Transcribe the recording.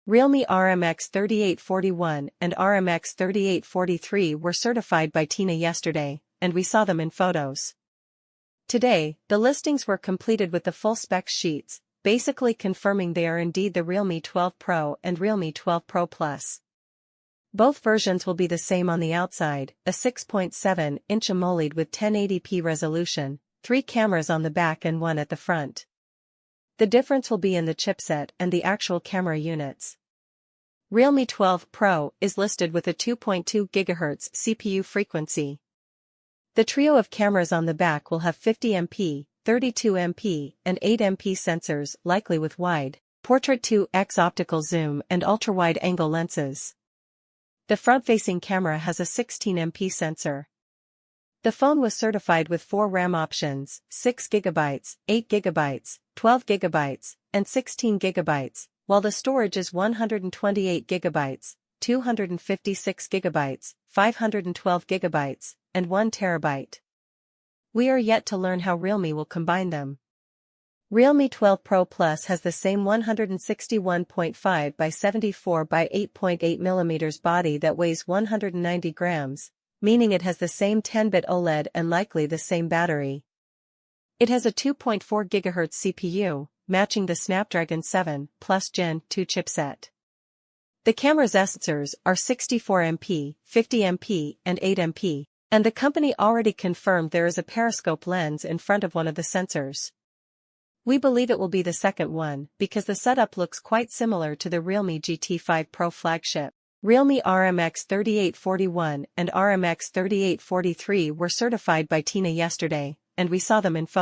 Realme RMX 3841 and RMX 3843 were certified by Tina yesterday, and we saw them in photos. Today, the listings were completed with the full spec sheets, basically confirming they are indeed the Realme 12 Pro and Realme 12 Pro Plus. Both versions will be the same on the outside, a 6.7-inch AMOLED with 1080p resolution, 3 cameras on the back and 1 at the front. The difference will be in the chipset and the actual camera units. Realme 12 Pro is listed with a 2.2 GHz CPU frequency. The trio of cameras on the back will have 50MP, 32MP, and 8MP sensors, likely with wide, portrait 2x optical zoom and ultra-wide angle lenses. The front-facing camera has a 16MP sensor. The phone was certified with 4 RAM options, 6GB, 8GB, 12GB, and 16GB, while the storage is 128GB, 256GB, 512GB, and 1 TB. We are yet to learn how Realme will combine them. Realme 12 Pro Plus has the same 161.5 by 74 by 8.8 mm body that weighs 190 grams, meaning it has the same 10-bit OLED and likely the same battery. It has a 2.4 GHz CPU, matching the Snapdragon 7 Plus Gen 2 chipset. The camera's sensors are 64MP, 50MP, and 8MP, and the company already confirmed there is a periscope lens in front of one of the sensors. We believe it will be the second one because the setup looks quite similar to the Realme GT5 Pro flagship. Realme RMX 3841 and RMX 3843 were certified by Tina yesterday, and we saw them in photos.